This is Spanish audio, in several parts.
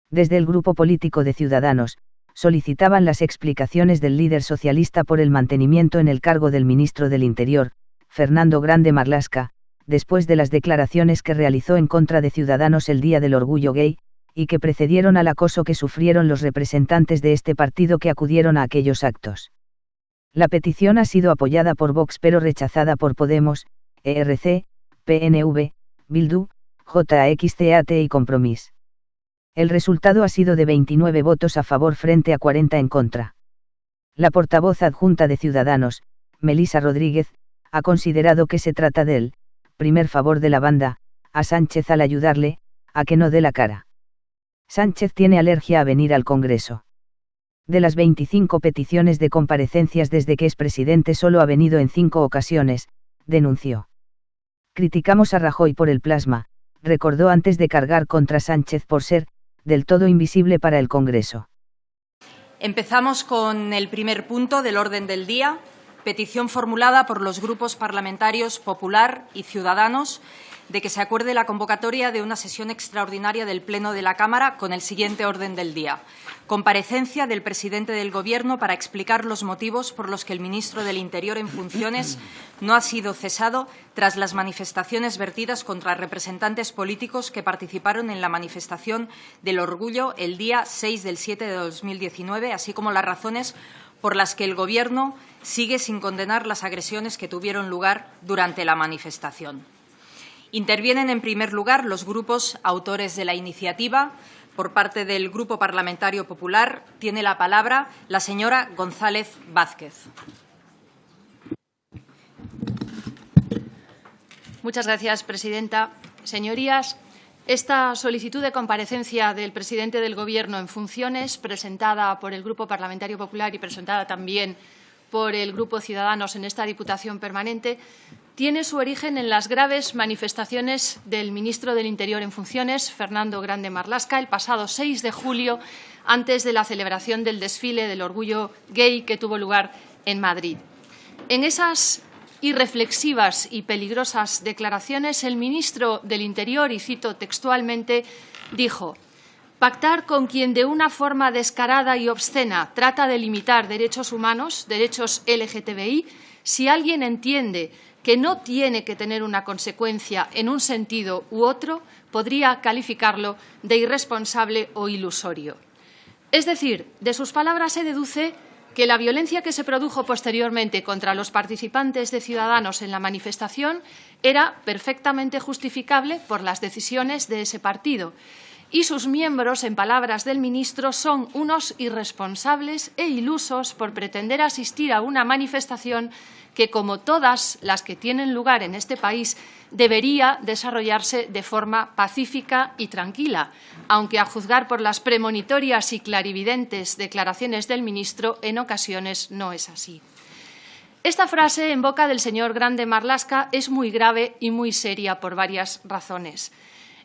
Desde el grupo político de Ciudadanos, solicitaban las explicaciones del líder socialista por el mantenimiento en el cargo del ministro del Interior, Fernando Grande Marlaska, después de las declaraciones que realizó en contra de Ciudadanos el Día del Orgullo Gay, y que precedieron al acoso que sufrieron los representantes de este partido que acudieron a aquellos actos. La petición ha sido apoyada por Vox pero rechazada por Podemos, ERC, PNV, Bildu, JXCAT y Compromís. El resultado ha sido de 29 votos a favor frente a 40 en contra. La portavoz adjunta de Ciudadanos, Melisa Rodríguez, ha considerado que se trata del primer favor de la banda a Sánchez al ayudarle a que no dé la cara. Sánchez tiene alergia a venir al Congreso. De las 25 peticiones de comparecencias desde que es presidente solo ha venido en 5 ocasiones, denunció. Criticamos a Rajoy por el plasma, recordó antes de cargar contra Sánchez por ser del todo invisible para el Congreso. Empezamos con el primer punto del orden del día, petición formulada por los grupos parlamentarios Popular y Ciudadanos de que se acuerde la convocatoria de una sesión extraordinaria del Pleno de la Cámara con el siguiente orden del día. Comparecencia del presidente del Gobierno para explicar los motivos por los que el ministro del Interior en funciones no ha sido cesado tras las manifestaciones vertidas contra representantes políticos que participaron en la manifestación del Orgullo el día 6/7 de 2019, así como las razones por las que el Gobierno sigue sin condenar las agresiones que tuvieron lugar durante la manifestación. Intervienen, en primer lugar, los grupos autores de la iniciativa. Por parte del Grupo Parlamentario Popular tiene la palabra la señora González Vázquez. Muchas gracias, presidenta. Señorías, esta solicitud de comparecencia del presidente del Gobierno en funciones, presentada por el Grupo Parlamentario Popular y presentada también por el Grupo Ciudadanos en esta Diputación permanente, tiene su origen en las graves manifestaciones del ministro del Interior en funciones, Fernando Grande Marlaska, el pasado 6 de julio, antes de la celebración del desfile del Orgullo Gay que tuvo lugar en Madrid. En esas irreflexivas y peligrosas declaraciones, el ministro del Interior, y cito textualmente, dijo: «Pactar con quien de una forma descarada y obscena trata de limitar derechos humanos, derechos LGTBI, si alguien entiende que no tiene que tener una consecuencia en un sentido u otro, podría calificarlo de irresponsable o ilusorio». Es decir, de sus palabras se deduce que la violencia que se produjo posteriormente contra los participantes de Ciudadanos en la manifestación era perfectamente justificable por las decisiones de ese partido. Y sus miembros, en palabras del ministro, son unos irresponsables e ilusos por pretender asistir a una manifestación que, como todas las que tienen lugar en este país, debería desarrollarse de forma pacífica y tranquila, aunque a juzgar por las premonitorias y clarividentes declaraciones del ministro, en ocasiones no es así. Esta frase en boca del señor Grande Marlaska es muy grave y muy seria por varias razones.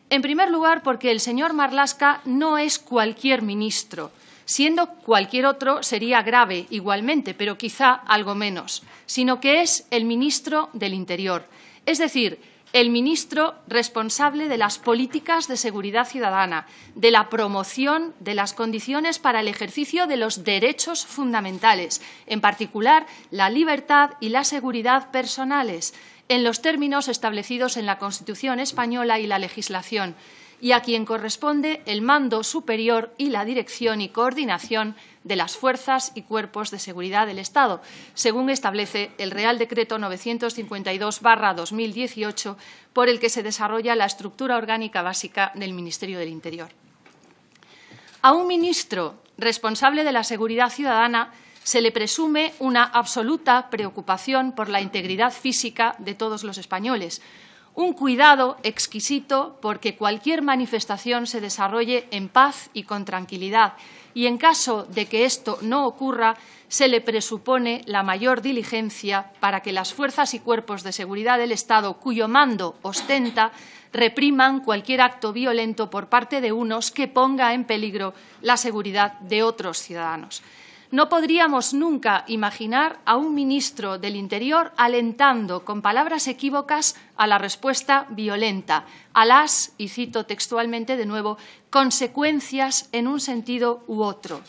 En primer lugar, porque el señor Marlaska no es cualquier ministro. Siendo cualquier otro sería grave igualmente, pero quizá algo menos, sino que es el ministro del Interior, es decir, el ministro responsable de las políticas de seguridad ciudadana, de la promoción de las condiciones para el ejercicio de los derechos fundamentales, en particular la libertad y la seguridad personales, en los términos establecidos en la Constitución española y la legislación, y a quien corresponde el mando superior y la dirección y coordinación de las fuerzas y cuerpos de seguridad del Estado, según establece el Real Decreto 952/2018, por el que se desarrolla la estructura orgánica básica del Ministerio del Interior. A un ministro responsable de la seguridad ciudadana se le presume una absoluta preocupación por la integridad física de todos los españoles, un cuidado exquisito porque cualquier manifestación se desarrolle en paz y con tranquilidad, y en caso de que esto no ocurra, se le presupone la mayor diligencia para que las fuerzas y cuerpos de seguridad del Estado, cuyo mando ostenta, repriman cualquier acto violento por parte de unos que ponga en peligro la seguridad de otros ciudadanos. No podríamos nunca imaginar a un ministro del Interior alentando con palabras equívocas a la respuesta violenta, a las, y cito textualmente de nuevo, consecuencias en un sentido u otro.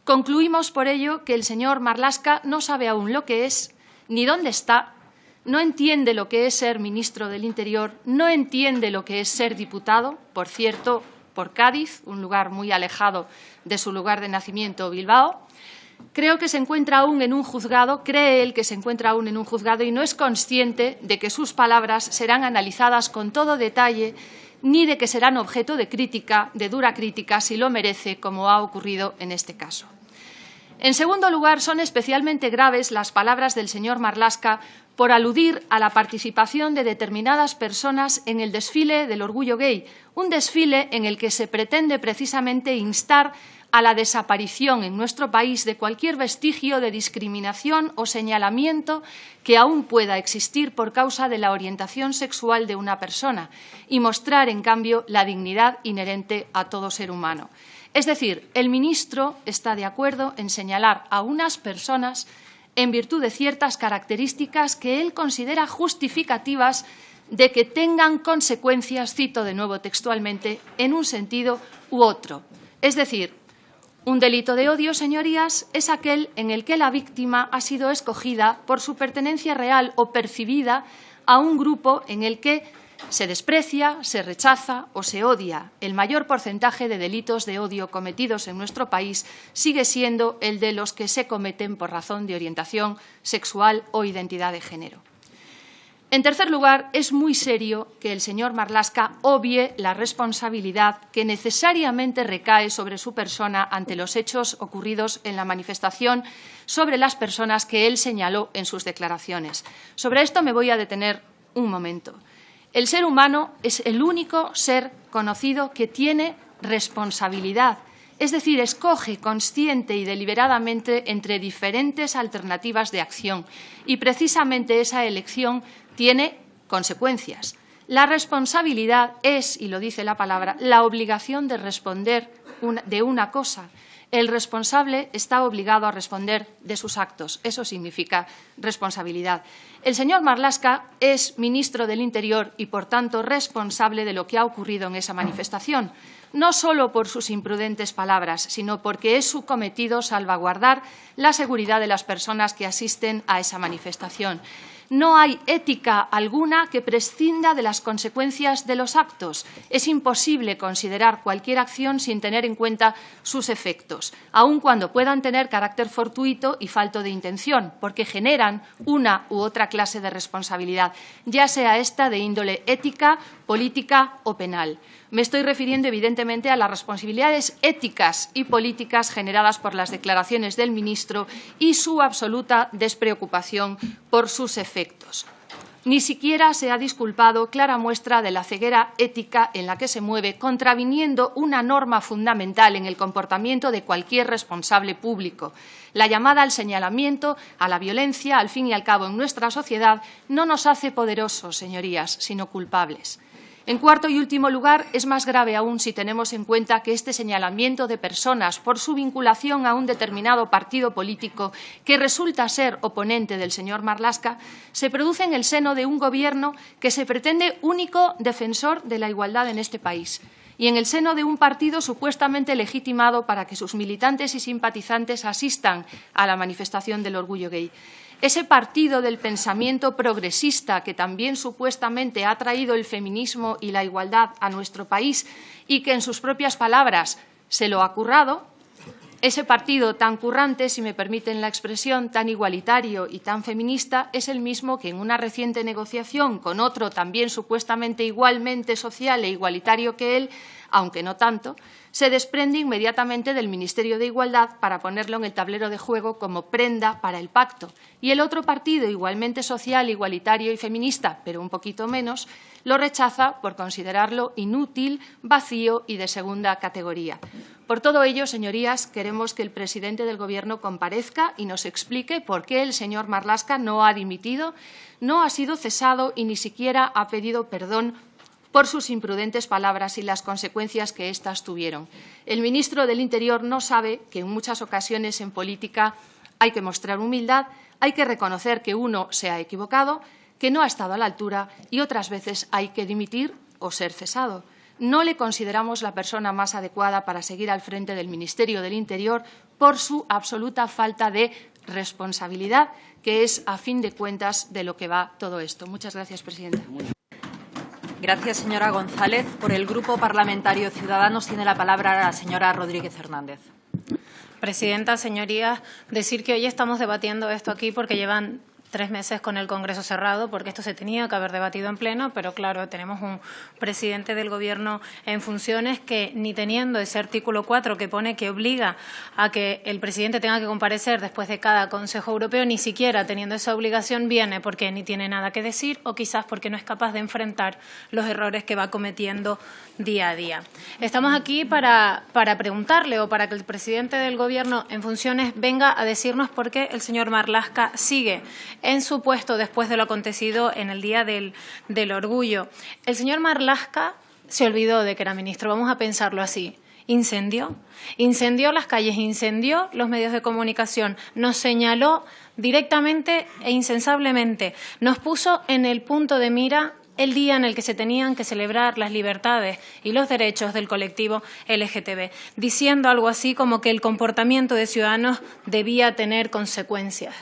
Concluimos por ello que el señor Marlaska no sabe aún lo que es, ni dónde está, no entiende lo que es ser ministro del Interior, no entiende lo que es ser diputado, por cierto, por Cádiz, un lugar muy alejado de su lugar de nacimiento, Bilbao. Creo que se encuentra aún en un juzgado, cree él que se encuentra aún en un juzgado y no es consciente de que sus palabras serán analizadas con todo detalle ni de que serán objeto de crítica, de dura crítica, si lo merece, como ha ocurrido en este caso. En segundo lugar, son especialmente graves las palabras del señor Marlaska por aludir a la participación de determinadas personas en el desfile del orgullo gay, un desfile en el que se pretende precisamente instar a la desaparición en nuestro país de cualquier vestigio de discriminación o señalamiento que aún pueda existir por causa de la orientación sexual de una persona y mostrar, en cambio, la dignidad inherente a todo ser humano. Es decir, el ministro está de acuerdo en señalar a unas personas en virtud de ciertas características que él considera justificativas de que tengan consecuencias, cito de nuevo textualmente, en un sentido u otro. Es decir, un delito de odio, señorías, es aquel en el que la víctima ha sido escogida por su pertenencia real o percibida a un grupo en el que se desprecia, se rechaza o se odia. El mayor porcentaje de delitos de odio cometidos en nuestro país sigue siendo el de los que se cometen por razón de orientación sexual o identidad de género. En tercer lugar, es muy serio que el señor Marlaska obvie la responsabilidad que necesariamente recae sobre su persona ante los hechos ocurridos en la manifestación sobre las personas que él señaló en sus declaraciones. Sobre esto me voy a detener un momento. El ser humano es el único ser conocido que tiene responsabilidad, es decir, escoge consciente y deliberadamente entre diferentes alternativas de acción y precisamente esa elección tiene consecuencias. La responsabilidad es, y lo dice la palabra, la obligación de responder de una cosa. El responsable está obligado a responder de sus actos. Eso significa responsabilidad. El señor Marlaska es ministro del Interior y, por tanto, responsable de lo que ha ocurrido en esa manifestación, no solo por sus imprudentes palabras, sino porque es su cometido salvaguardar la seguridad de las personas que asisten a esa manifestación. No hay ética alguna que prescinda de las consecuencias de los actos. Es imposible considerar cualquier acción sin tener en cuenta sus efectos, aun cuando puedan tener carácter fortuito y falto de intención, porque generan una u otra clase de responsabilidad, ya sea esta de índole ética, política o penal. Me estoy refiriendo, evidentemente, a las responsabilidades éticas y políticas generadas por las declaraciones del ministro y su absoluta despreocupación por sus efectos. Ni siquiera se ha disculpado, clara muestra de la ceguera ética en la que se mueve, contraviniendo una norma fundamental en el comportamiento de cualquier responsable público. La llamada al señalamiento, a la violencia, al fin y al cabo, en nuestra sociedad, no nos hace poderosos, señorías, sino culpables. En cuarto y último lugar, es más grave aún si tenemos en cuenta que este señalamiento de personas por su vinculación a un determinado partido político que resulta ser oponente del señor Marlaska se produce en el seno de un gobierno que se pretende único defensor de la igualdad en este país y en el seno de un partido supuestamente legitimado para que sus militantes y simpatizantes asistan a la manifestación del orgullo gay. Ese partido del pensamiento progresista que también supuestamente ha traído el feminismo y la igualdad a nuestro país y que en sus propias palabras se lo ha currado, ese partido tan currante, si me permiten la expresión, tan igualitario y tan feminista, es el mismo que en una reciente negociación con otro también supuestamente igualmente social e igualitario que él, aunque no tanto, se desprende inmediatamente del Ministerio de Igualdad para ponerlo en el tablero de juego como prenda para el pacto. Y el otro partido, igualmente social, igualitario y feminista, pero un poquito menos, lo rechaza por considerarlo inútil, vacío y de segunda categoría. Por todo ello, señorías, queremos que el presidente del Gobierno comparezca y nos explique por qué el señor Marlaska no ha dimitido, no ha sido cesado y ni siquiera ha pedido perdón por sus imprudentes palabras y las consecuencias que éstas tuvieron. El ministro del Interior no sabe que en muchas ocasiones en política hay que mostrar humildad, hay que reconocer que uno se ha equivocado, que no ha estado a la altura y otras veces hay que dimitir o ser cesado. No le consideramos la persona más adecuada para seguir al frente del Ministerio del Interior por su absoluta falta de responsabilidad, que es, a fin de cuentas, de lo que va todo esto. Muchas gracias, presidenta. Gracias, señora González. Por el Grupo Parlamentario Ciudadanos tiene la palabra la señora Rodríguez Hernández. Presidenta, señorías, decir que hoy estamos debatiendo esto aquí porque llevan 3 meses con el Congreso cerrado, porque esto se tenía que haber debatido en pleno, pero claro, tenemos un presidente del Gobierno en funciones que, ni teniendo ese artículo 4 que pone que obliga a que el presidente tenga que comparecer después de cada Consejo Europeo, ni siquiera teniendo esa obligación viene porque ni tiene nada que decir o quizás porque no es capaz de enfrentar los errores que va cometiendo día a día. Estamos aquí para preguntarle o para que el presidente del Gobierno en funciones venga a decirnos por qué el señor Marlaska sigue en su puesto después de lo acontecido en el Día del Orgullo. El señor Marlaska se olvidó de que era ministro, vamos a pensarlo así. Incendió las calles, incendió los medios de comunicación, nos señaló directamente e insensablemente, nos puso en el punto de mira el día en el que se tenían que celebrar las libertades y los derechos del colectivo LGTB, diciendo algo así como que el comportamiento de Ciudadanos debía tener consecuencias.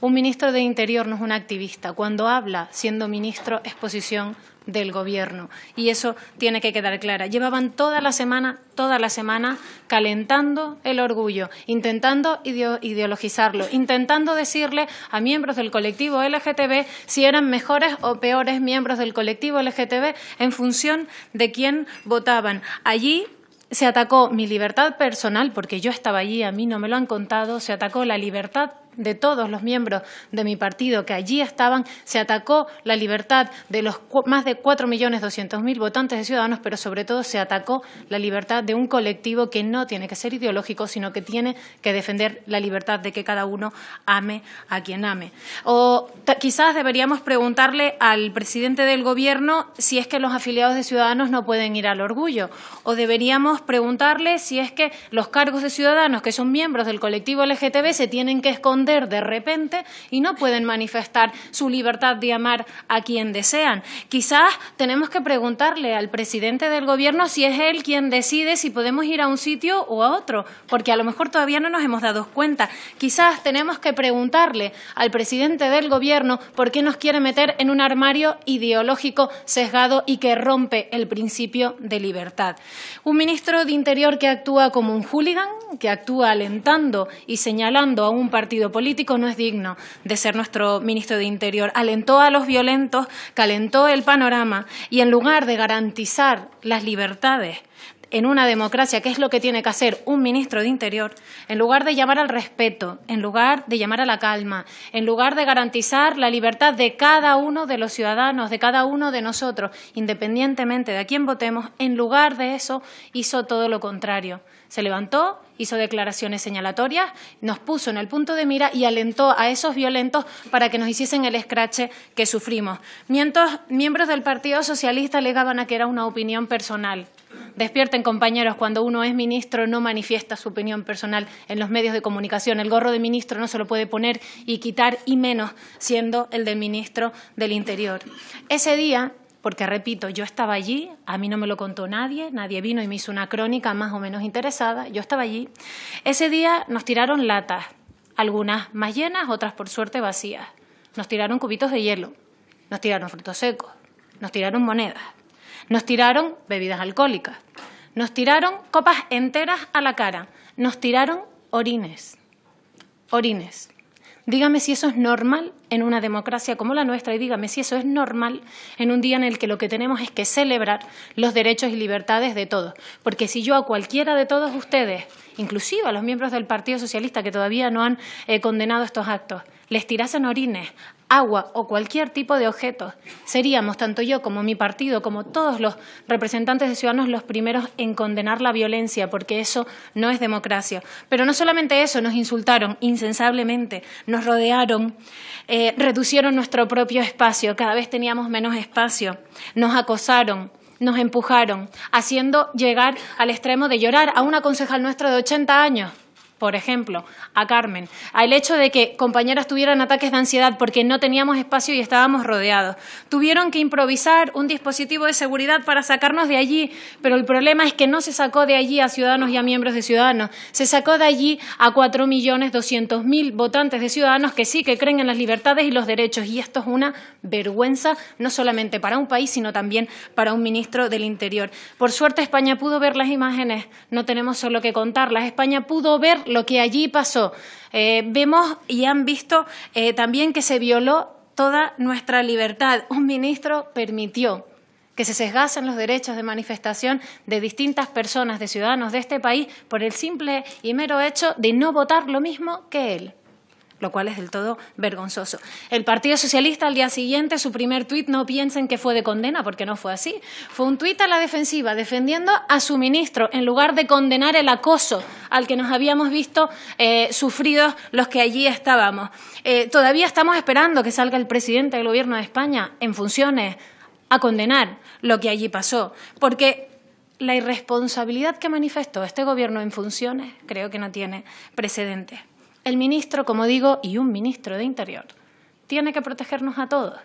Un ministro de Interior no es un activista. Cuando habla, siendo ministro, es posición del Gobierno. Y eso tiene que quedar claro. Llevaban toda la semana calentando el orgullo, intentando ideologizarlo, intentando decirle a miembros del colectivo LGTB si eran mejores o peores miembros del colectivo LGTB en función de quién votaban. Allí se atacó mi libertad personal, porque yo estaba allí, a mí no me lo han contado, se atacó la libertad de todos los miembros de mi partido que allí estaban, se atacó la libertad de los más de 4.200.000 votantes de Ciudadanos, pero sobre todo se atacó la libertad de un colectivo que no tiene que ser ideológico, sino que tiene que defender la libertad de que cada uno ame a quien ame. O quizás deberíamos preguntarle al presidente del Gobierno si es que los afiliados de Ciudadanos no pueden ir al orgullo, o deberíamos preguntarle si es que los cargos de Ciudadanos que son miembros del colectivo LGTB se tienen que esconder de repente y no pueden manifestar su libertad de amar a quien desean. Quizás tenemos que preguntarle al presidente del Gobierno si es él quien decide si podemos ir a un sitio o a otro, porque a lo mejor todavía no nos hemos dado cuenta. Quizás tenemos que preguntarle al presidente del Gobierno por qué nos quiere meter en un armario ideológico sesgado y que rompe el principio de libertad. Un ministro de Interior que actúa como un hooligan, que actúa alentando y señalando a un partido político no es digno de ser nuestro ministro de Interior. Alentó a los violentos, calentó el panorama y en lugar de garantizar las libertades en una democracia, que es lo que tiene que hacer un ministro de Interior, en lugar de llamar al respeto, en lugar de llamar a la calma, en lugar de garantizar la libertad de cada uno de los ciudadanos, de cada uno de nosotros, independientemente de a quién votemos, en lugar de eso hizo todo lo contrario. Se levantó, hizo declaraciones señalatorias, nos puso en el punto de mira y alentó a esos violentos para que nos hiciesen el escrache que sufrimos. Miembros del Partido Socialista alegaban a que era una opinión personal. Despierten, compañeros, cuando uno es ministro no manifiesta su opinión personal en los medios de comunicación. El gorro de ministro no se lo puede poner y quitar, y menos siendo el del ministro del Interior. Ese día, porque repito, yo estaba allí, a mí no me lo contó nadie vino y me hizo una crónica más o menos interesada, yo estaba allí. Ese día nos tiraron latas, algunas más llenas, otras por suerte vacías. Nos tiraron cubitos de hielo, nos tiraron frutos secos, nos tiraron monedas. Nos tiraron bebidas alcohólicas, nos tiraron copas enteras a la cara, nos tiraron orines. Orines. Dígame si eso es normal en una democracia como la nuestra y dígame si eso es normal en un día en el que lo que tenemos es que celebrar los derechos y libertades de todos. Porque si yo a cualquiera de todos ustedes, inclusive a los miembros del Partido Socialista que todavía no han condenado estos actos, les tirasen orines, agua o cualquier tipo de objetos, seríamos, tanto yo como mi partido, como todos los representantes de Ciudadanos, los primeros en condenar la violencia, porque eso no es democracia. Pero no solamente eso, nos insultaron insensablemente, nos rodearon, reducieron nuestro propio espacio, cada vez teníamos menos espacio, nos acosaron, nos empujaron, haciendo llegar al extremo de llorar a una concejal nuestra de 80 años. Por ejemplo, a Carmen, al hecho de que compañeras tuvieran ataques de ansiedad porque no teníamos espacio y estábamos rodeados. Tuvieron que improvisar un dispositivo de seguridad para sacarnos de allí, pero el problema es que no se sacó de allí a Ciudadanos y a miembros de Ciudadanos, se sacó de allí a 4.200.000 votantes de Ciudadanos que sí que creen en las libertades y los derechos. Y esto es una vergüenza, no solamente para un país, sino también para un ministro del Interior. Por suerte, España pudo ver las imágenes, no tenemos solo que contarlas. España pudo ver lo que allí pasó. Vemos y han visto también que se violó toda nuestra libertad. Un ministro permitió que se sesgasen los derechos de manifestación de distintas personas, de ciudadanos de este país, por el simple y mero hecho de no votar lo mismo que él, lo cual es del todo vergonzoso. El Partido Socialista, al día siguiente, su primer tuit, no piensen que fue de condena, porque no fue así. Fue un tuit a la defensiva, defendiendo a su ministro, en lugar de condenar el acoso al que nos habíamos visto sufridos los que allí estábamos. Todavía estamos esperando que salga el presidente del Gobierno de España en funciones a condenar lo que allí pasó, porque la irresponsabilidad que manifestó este Gobierno en funciones creo que no tiene precedentes. El ministro, como digo, y un ministro de Interior, tiene que protegernos a todos,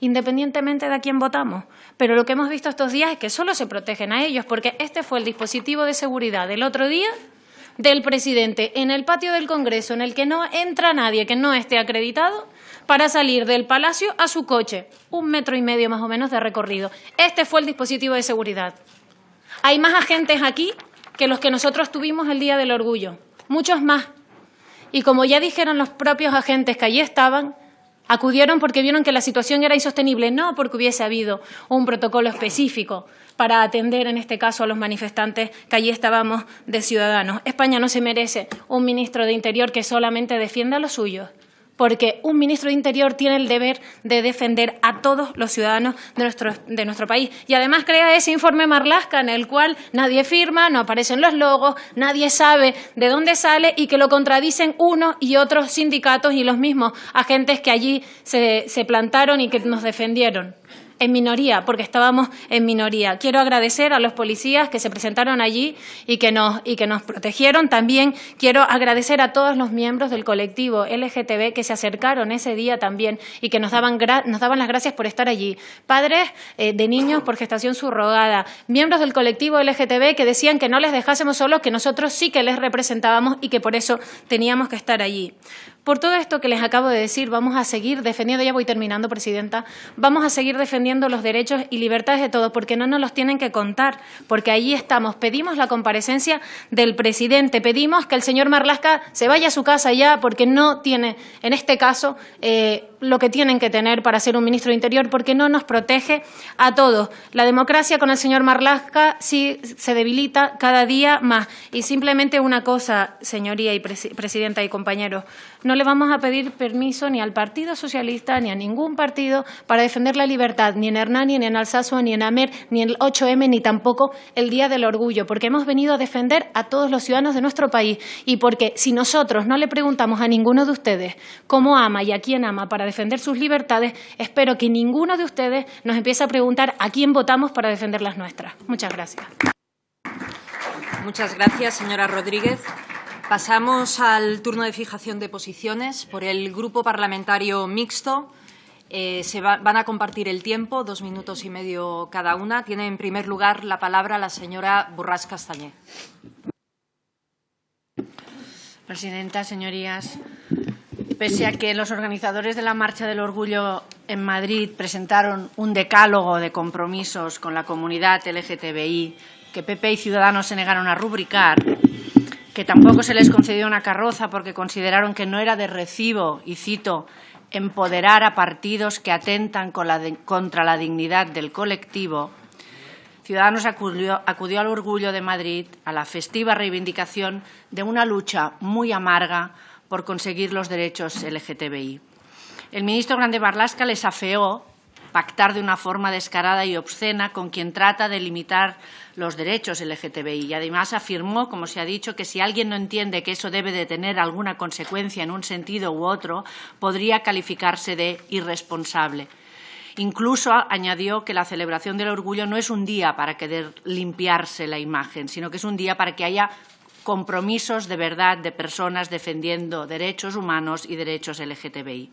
independientemente de a quién votamos. Pero lo que hemos visto estos días es que solo se protegen a ellos, porque este fue el dispositivo de seguridad del otro día del presidente en el patio del Congreso, en el que no entra nadie que no esté acreditado para salir del Palacio a su coche, 1,5 metros más o menos de recorrido. Este fue el dispositivo de seguridad. Hay más agentes aquí que los que nosotros tuvimos el Día del Orgullo, muchos más. Y como ya dijeron los propios agentes que allí estaban, acudieron porque vieron que la situación era insostenible, no porque hubiese habido un protocolo específico para atender, en este caso, a los manifestantes que allí estábamos de Ciudadanos. España no se merece un ministro de Interior que solamente defienda a los suyos, porque un ministro de Interior tiene el deber de defender a todos los ciudadanos de nuestro país. Y además crea ese informe Marlaska en el cual nadie firma, no aparecen los logos, nadie sabe de dónde sale y que lo contradicen unos y otros sindicatos y los mismos agentes que allí se plantaron y que nos defendieron. En minoría, porque estábamos en minoría. Quiero agradecer a los policías que se presentaron allí y que nos protegieron. También quiero agradecer a todos los miembros del colectivo LGTB que se acercaron ese día también y que nos daban las gracias por estar allí. Padres de niños por gestación subrogada, miembros del colectivo LGTB que decían que no les dejásemos solos, que nosotros sí que les representábamos y que por eso teníamos que estar allí. Por todo esto que les acabo de decir, vamos a seguir defendiendo, ya voy terminando, Presidenta, vamos a seguir defendiendo los derechos y libertades de todos, porque no nos los tienen que contar, porque allí estamos. Pedimos la comparecencia del presidente, pedimos que el señor Marlaska se vaya a su casa ya, porque no tiene, en este caso, lo que tienen que tener para ser un ministro de Interior, porque no nos protege a todos. La democracia con el señor Marlaska sí se debilita cada día más. Y simplemente una cosa, señoría y presidenta y compañeros, no le vamos a pedir permiso ni al Partido Socialista ni a ningún partido para defender la libertad, ni en Hernani, ni en Alsasua, ni en Amer, ni en el 8M, ni tampoco el Día del Orgullo, porque hemos venido a defender a todos los ciudadanos de nuestro país y porque si nosotros no le preguntamos a ninguno de ustedes cómo ama y a quién ama para defender sus libertades, espero que ninguno de ustedes nos empiece a preguntar a quién votamos para defender las nuestras. Muchas gracias. Muchas gracias, señora Rodríguez. Pasamos al turno de fijación de posiciones. Por el Grupo Parlamentario Mixto van a compartir el tiempo, 2 minutos y medio cada una. Tiene en primer lugar la palabra la señora Borràs Castañer. Presidenta, señorías, pese a que los organizadores de la Marcha del Orgullo en Madrid presentaron un decálogo de compromisos con la comunidad LGTBI que PP y Ciudadanos se negaron a rubricar, que tampoco se les concedió una carroza porque consideraron que no era de recibo, y cito, empoderar a partidos que atentan contra la dignidad del colectivo, Ciudadanos acudió al Orgullo de Madrid a la festiva reivindicación de una lucha muy amarga por conseguir los derechos LGTBI. El ministro Grande Marlaska les afeó pactar de una forma descarada y obscena con quien trata de limitar los derechos LGTBI. Y además afirmó, como se ha dicho, que si alguien no entiende que eso debe de tener alguna consecuencia en un sentido u otro, podría calificarse de irresponsable. Incluso añadió que la celebración del orgullo no es un día para querer limpiarse la imagen, sino que es un día para que haya compromisos de verdad de personas defendiendo derechos humanos y derechos LGTBI.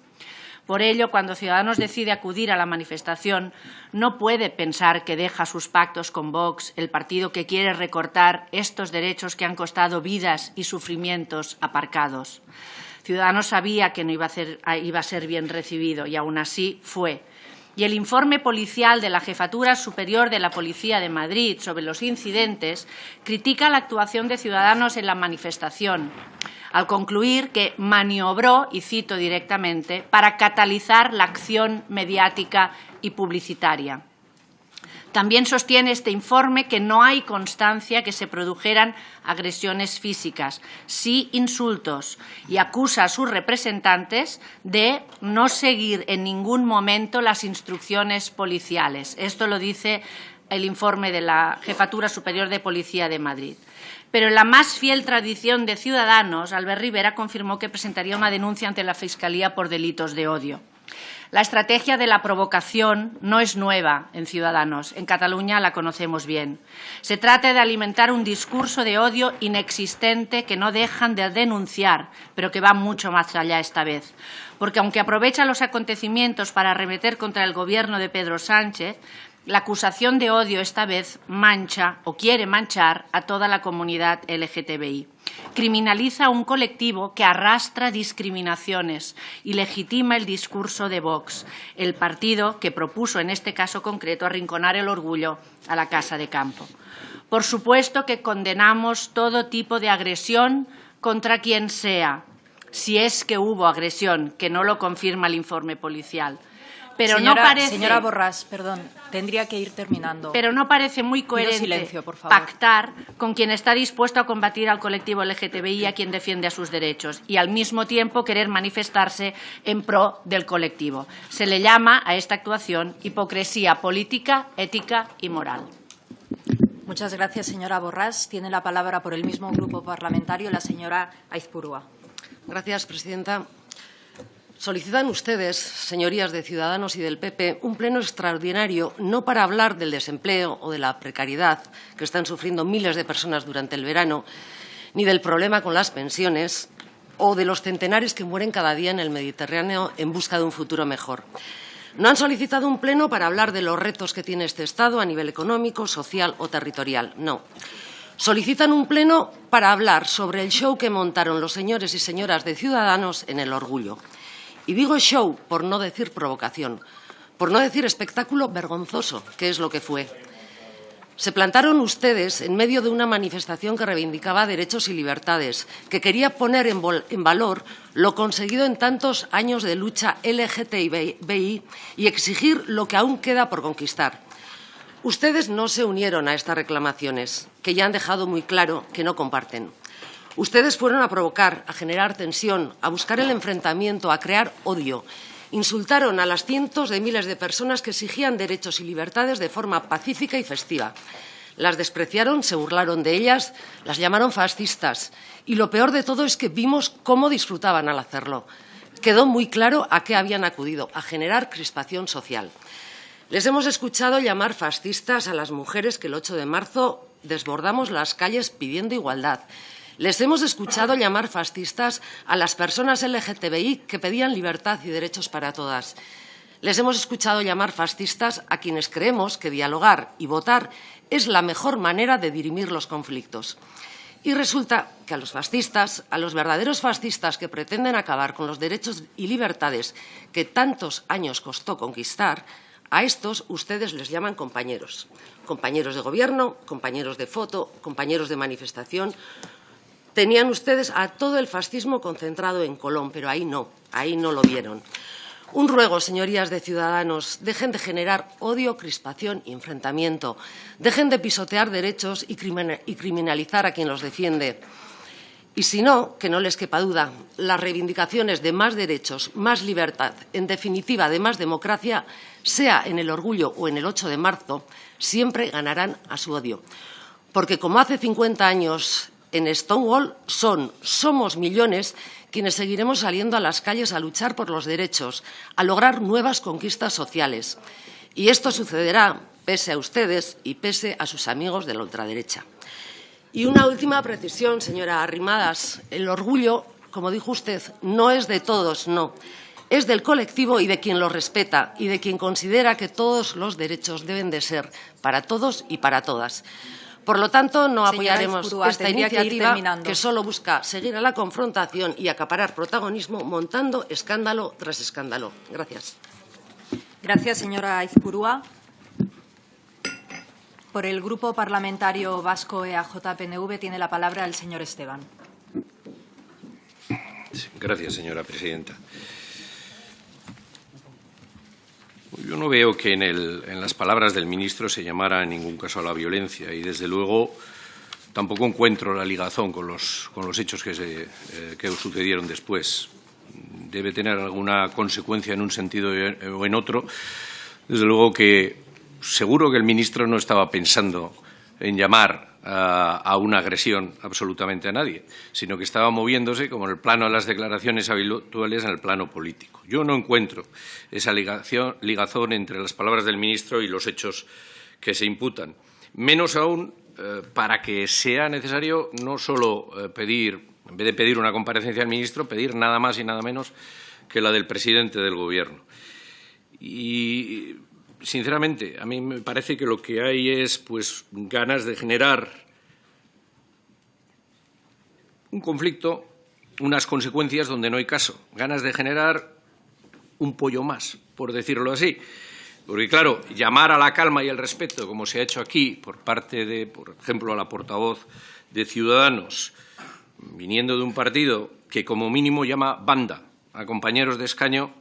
Por ello, cuando Ciudadanos decide acudir a la manifestación, no puede pensar que deja sus pactos con Vox, el partido que quiere recortar estos derechos que han costado vidas y sufrimientos, aparcados. Ciudadanos sabía que no iba a ser bien recibido y aún así fue. Y el informe policial de la Jefatura Superior de la Policía de Madrid sobre los incidentes critica la actuación de Ciudadanos en la manifestación, al concluir que maniobró, y cito directamente, para catalizar la acción mediática y publicitaria. También sostiene este informe que no hay constancia que se produjeran agresiones físicas, sí insultos, y acusa a sus representantes de no seguir en ningún momento las instrucciones policiales. Esto lo dice el informe de la Jefatura Superior de Policía de Madrid. Pero en la más fiel tradición de Ciudadanos, Albert Rivera confirmó que presentaría una denuncia ante la Fiscalía por delitos de odio. La estrategia de la provocación no es nueva en Ciudadanos. En Cataluña la conocemos bien. Se trata de alimentar un discurso de odio inexistente que no dejan de denunciar, pero que va mucho más allá esta vez. Porque aunque aprovecha los acontecimientos para arremeter contra el Gobierno de Pedro Sánchez, la acusación de odio esta vez mancha o quiere manchar a toda la comunidad LGTBI. Criminaliza a un colectivo que arrastra discriminaciones y legitima el discurso de Vox, el partido que propuso en este caso concreto arrinconar el orgullo a la Casa de Campo. Por supuesto que condenamos todo tipo de agresión contra quien sea, si es que hubo agresión, que no lo confirma el informe policial. Pero señora Borràs, perdón, tendría que ir terminando. Pero no parece muy coherente pactar con quien está dispuesto a combatir al colectivo LGTBI y a quien defiende a sus derechos y al mismo tiempo querer manifestarse en pro del colectivo. Se le llama a esta actuación hipocresía política, ética y moral. Muchas gracias, señora Borràs. Tiene la palabra por el mismo grupo parlamentario la señora Aizpurua. Gracias, presidenta. Solicitan ustedes, señorías de Ciudadanos y del PP, un pleno extraordinario no para hablar del desempleo o de la precariedad que están sufriendo miles de personas durante el verano, ni del problema con las pensiones o de los centenares que mueren cada día en el Mediterráneo en busca de un futuro mejor. No han solicitado un pleno para hablar de los retos que tiene este Estado a nivel económico, social o territorial. No. Solicitan un pleno para hablar sobre el show que montaron los señores y señoras de Ciudadanos en el orgullo. Y digo show por no decir provocación, por no decir espectáculo vergonzoso, que es lo que fue. Se plantaron ustedes en medio de una manifestación que reivindicaba derechos y libertades, que quería poner en valor lo conseguido en tantos años de lucha LGTBI y exigir lo que aún queda por conquistar. Ustedes no se unieron a estas reclamaciones, que ya han dejado muy claro que no comparten. Ustedes fueron a provocar, a generar tensión, a buscar el enfrentamiento, a crear odio. Insultaron a las cientos de miles de personas que exigían derechos y libertades de forma pacífica y festiva. Las despreciaron, se burlaron de ellas, las llamaron fascistas. Y lo peor de todo es que vimos cómo disfrutaban al hacerlo. Quedó muy claro a qué habían acudido, a generar crispación social. Les hemos escuchado llamar fascistas a las mujeres que el 8 de marzo desbordamos las calles pidiendo igualdad. Les hemos escuchado llamar fascistas a las personas LGTBI que pedían libertad y derechos para todas. Les hemos escuchado llamar fascistas a quienes creemos que dialogar y votar es la mejor manera de dirimir los conflictos. Y resulta que a los fascistas, a los verdaderos fascistas que pretenden acabar con los derechos y libertades que tantos años costó conquistar, a estos ustedes les llaman compañeros. Compañeros de gobierno, compañeros de foto, compañeros de manifestación. Tenían ustedes a todo el fascismo concentrado en Colón, pero ahí no lo vieron. Un ruego, señorías de Ciudadanos, dejen de generar odio, crispación y enfrentamiento. Dejen de pisotear derechos y criminalizar a quien los defiende. Y si no, que no les quepa duda, las reivindicaciones de más derechos, más libertad, en definitiva de más democracia, sea en el orgullo o en el 8 de marzo, siempre ganarán a su odio. Porque como hace 50 años en Stonewall somos millones quienes seguiremos saliendo a las calles a luchar por los derechos, a lograr nuevas conquistas sociales. Y esto sucederá pese a ustedes y pese a sus amigos de la ultraderecha. Y una última precisión, señora Arrimadas. El orgullo, como dijo usted, no es de todos, no. Es del colectivo y de quien lo respeta y de quien considera que todos los derechos deben de ser para todos y para todas. Por lo tanto, no apoyaremos esta iniciativa que solo busca seguir a la confrontación y acaparar protagonismo montando escándalo tras escándalo. Gracias. Gracias, señora Aizpurúa. Por el Grupo Parlamentario Vasco EAJ-PNV tiene la palabra el señor Esteban. Gracias, señora presidenta. Yo no veo que en las palabras del ministro se llamara en ningún caso a la violencia y, desde luego, tampoco encuentro la ligazón con los hechos que sucedieron después. Debe tener alguna consecuencia en un sentido o en otro. Desde luego que seguro que el ministro no estaba pensando en llamar a una agresión absolutamente a nadie, sino que estaba moviéndose, como en el plano de las declaraciones habituales, en el plano político. Yo no encuentro esa ligazón entre las palabras del ministro y los hechos que se imputan. Menos aún para que sea necesario no solo pedir, en vez de pedir una comparecencia al ministro, pedir nada más y nada menos que la del presidente del Gobierno. Y sinceramente, a mí me parece que lo que hay es ganas de generar un conflicto, unas consecuencias donde no hay caso, ganas de generar un pollo más, por decirlo así. Porque, claro, llamar a la calma y el respeto, como se ha hecho aquí por parte de, por ejemplo, a la portavoz de Ciudadanos, viniendo de un partido que como mínimo llama banda a compañeros de escaño,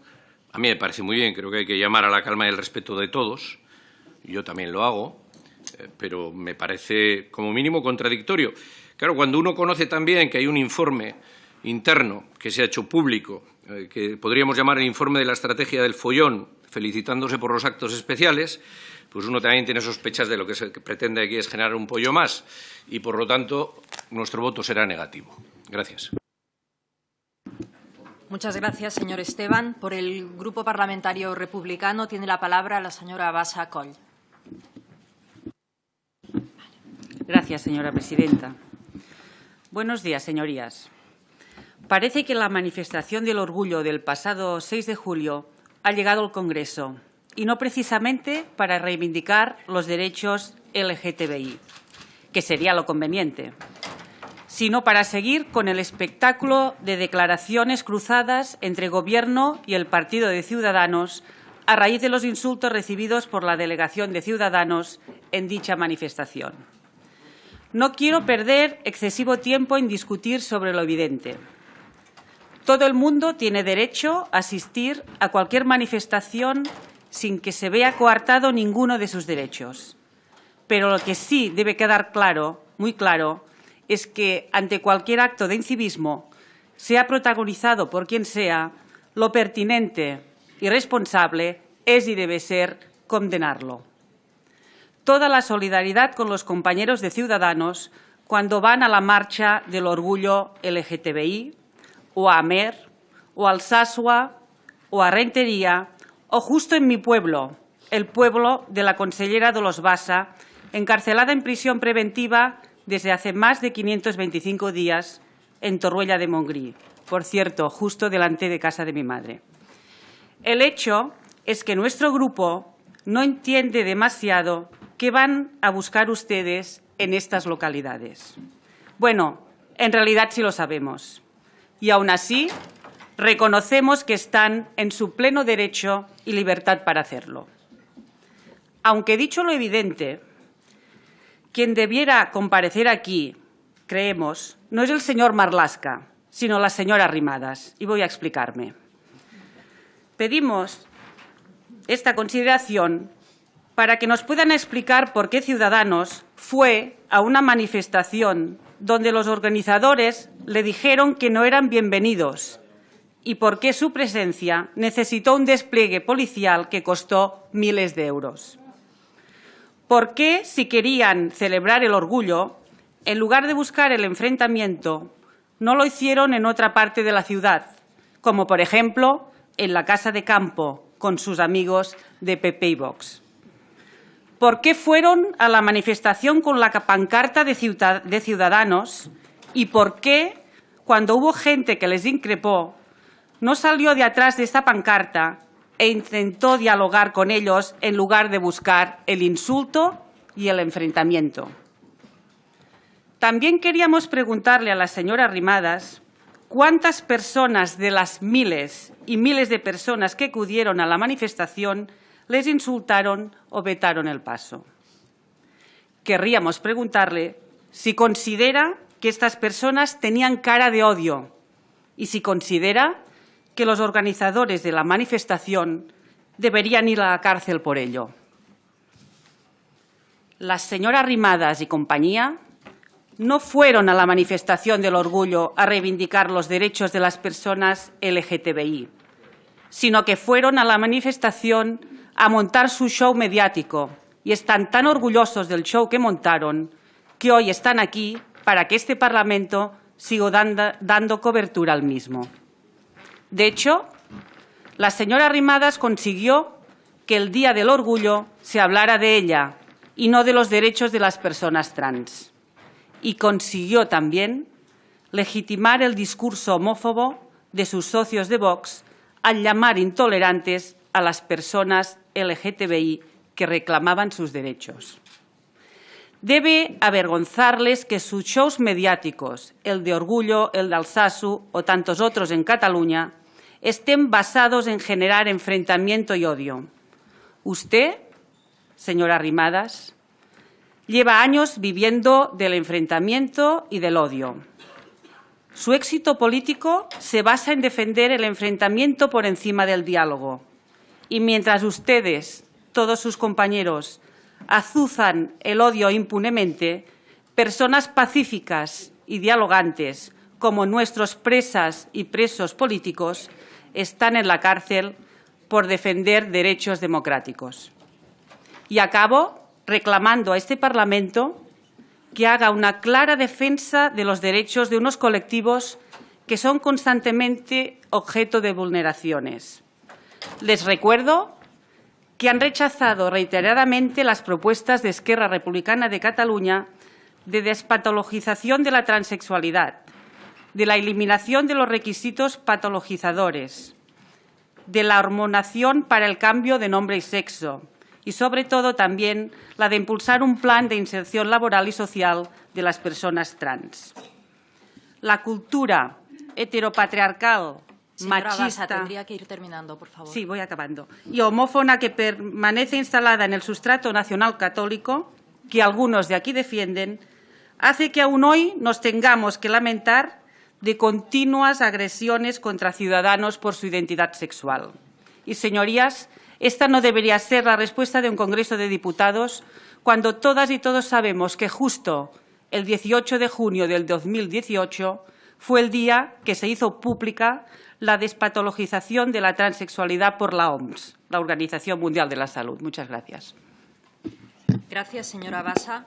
a mí me parece muy bien. Creo que hay que llamar a la calma y el respeto de todos. Yo también lo hago, pero me parece como mínimo contradictorio. Claro, cuando uno conoce también que hay un informe interno que se ha hecho público, que podríamos llamar el informe de la estrategia del follón, felicitándose por los actos especiales, pues uno también tiene sospechas de lo que se pretende aquí es generar un pollo más y, por lo tanto, nuestro voto será negativo. Gracias. Muchas gracias, señor Esteban. Por el Grupo Parlamentario Republicano tiene la palabra la señora Bassa Coll. Gracias, señora presidenta. Buenos días, señorías. Parece que la manifestación del orgullo del pasado 6 de julio ha llegado al Congreso, y no precisamente para reivindicar los derechos LGTBI, que sería lo conveniente, sino para seguir con el espectáculo de declaraciones cruzadas entre Gobierno y el Partido de Ciudadanos a raíz de los insultos recibidos por la delegación de Ciudadanos en dicha manifestación. No quiero perder excesivo tiempo en discutir sobre lo evidente. Todo el mundo tiene derecho a asistir a cualquier manifestación sin que se vea coartado ninguno de sus derechos. Pero lo que sí debe quedar claro, muy claro, es que ante cualquier acto de incivismo, sea protagonizado por quien sea, lo pertinente y responsable es y debe ser condenarlo. Toda la solidaridad con los compañeros de Ciudadanos cuando van a la marcha del orgullo LGTBI, o a Amer, o a Alsasua, o a Rentería, o justo en mi pueblo, el pueblo de la consellera Dolors Bassa, encarcelada en prisión preventiva desde hace más de 525 días en Torroella de Montgrí, por cierto, justo delante de casa de mi madre. El hecho es que nuestro grupo no entiende demasiado qué van a buscar ustedes en estas localidades. Bueno, en realidad sí lo sabemos. Y aún así, reconocemos que están en su pleno derecho y libertad para hacerlo. Aunque dicho lo evidente, quien debiera comparecer aquí, creemos, no es el señor Marlaska, sino la señora Arrimadas. Y voy a explicarme. Pedimos esta consideración para que nos puedan explicar por qué Ciudadanos fue a una manifestación donde los organizadores le dijeron que no eran bienvenidos y por qué su presencia necesitó un despliegue policial que costó miles de euros. ¿Por qué, si querían celebrar el orgullo, en lugar de buscar el enfrentamiento, no lo hicieron en otra parte de la ciudad, como por ejemplo en la casa de campo con sus amigos de PP y Vox? ¿Por qué fueron a la manifestación con la pancarta de Ciudadanos y por qué, cuando hubo gente que les increpó, no salió de atrás de esta pancarta e intentó dialogar con ellos en lugar de buscar el insulto y el enfrentamiento? También queríamos preguntarle a la señora Arrimadas cuántas personas de las miles y miles de personas que acudieron a la manifestación les insultaron o vetaron el paso. Querríamos preguntarle si considera que estas personas tenían cara de odio y si considera que los organizadores de la manifestación deberían ir a la cárcel por ello. La señora Arrimadas y compañía no fueron a la manifestación del orgullo a reivindicar los derechos de las personas LGTBI, sino que fueron a la manifestación a montar su show mediático y están tan orgullosos del show que montaron que hoy están aquí para que este Parlamento siga dando cobertura al mismo. De hecho, la señora Arrimadas consiguió que el Día del Orgullo se hablara de ella y no de los derechos de las personas trans. Y consiguió también legitimar el discurso homófobo de sus socios de Vox al llamar intolerantes a las personas LGTBI que reclamaban sus derechos. Debe avergonzarles que sus shows mediáticos, el de Orgullo, el de Alsasu o tantos otros en Cataluña, estén basados en generar enfrentamiento y odio. Usted, señora Arrimadas, lleva años viviendo del enfrentamiento y del odio. Su éxito político se basa en defender el enfrentamiento por encima del diálogo. Y mientras ustedes, todos sus compañeros, azuzan el odio impunemente, personas pacíficas y dialogantes, como nuestros presas y presos políticos, están en la cárcel por defender derechos democráticos. Y acabo reclamando a este Parlamento que haga una clara defensa de los derechos de unos colectivos que son constantemente objeto de vulneraciones. Les recuerdo que han rechazado reiteradamente las propuestas de Esquerra Republicana de Cataluña de despatologización de la transexualidad, de la eliminación de los requisitos patologizadores, de la hormonación para el cambio de nombre y sexo y, sobre todo, también la de impulsar un plan de inserción laboral y social de las personas trans. La cultura heteropatriarcal, Señora machista, Bassa, tendría que ir terminando, por favor. Sí, voy acabando. Y homófoba que permanece instalada en el sustrato nacional católico, que algunos de aquí defienden, hace que aún hoy nos tengamos que lamentar de continuas agresiones contra ciudadanos por su identidad sexual. Y, señorías, esta no debería ser la respuesta de un Congreso de Diputados cuando todas y todos sabemos que justo el 18 de junio del 2018 fue el día que se hizo pública la despatologización de la transexualidad por la OMS, la Organización Mundial de la Salud. Muchas gracias. Gracias, señora Bassa.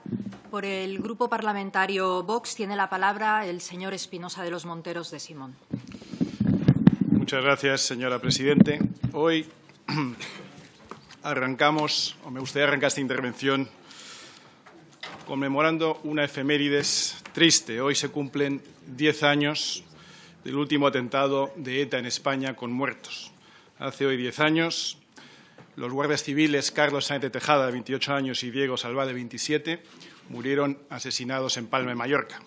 Por el Grupo Parlamentario Vox tiene la palabra el señor Espinosa de los Monteros de Simón. Muchas gracias, señora presidente. Hoy arrancamos, o me gustaría arrancar esta intervención conmemorando una efemérides triste. Hoy se cumplen 10 años del último atentado de ETA en España con muertos. Hace hoy 10 años, los guardias civiles Carlos Sáenz de Tejada, de 28 años, y Diego Salvá, de 27, murieron asesinados en Palma de Mallorca.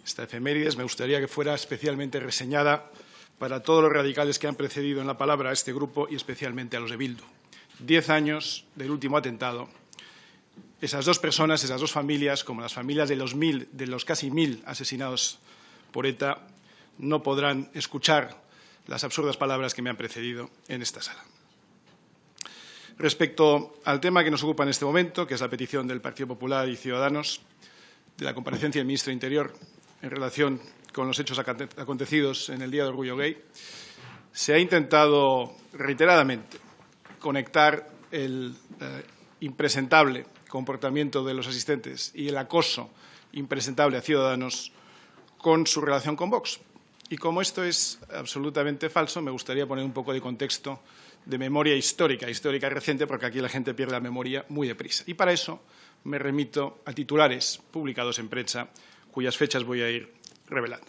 Esta efemérides me gustaría que fuera especialmente reseñada para todos los radicales que han precedido en la palabra a este grupo y especialmente a los de Bildu. 10 años del último atentado. Esas dos personas, esas dos familias, como las familias de los casi 1000 asesinados por ETA, no podrán escuchar las absurdas palabras que me han precedido en esta sala. Respecto al tema que nos ocupa en este momento, que es la petición del Partido Popular y Ciudadanos de la comparecencia del ministro de Interior en relación con los hechos acontecidos en el Día del Orgullo Gay, se ha intentado reiteradamente conectar el impresentable comportamiento de los asistentes y el acoso impresentable a Ciudadanos con su relación con Vox. Y como esto es absolutamente falso, me gustaría poner un poco de contexto de memoria histórica reciente, porque aquí la gente pierde la memoria muy deprisa. Y para eso me remito a titulares publicados en prensa, cuyas fechas voy a ir revelando.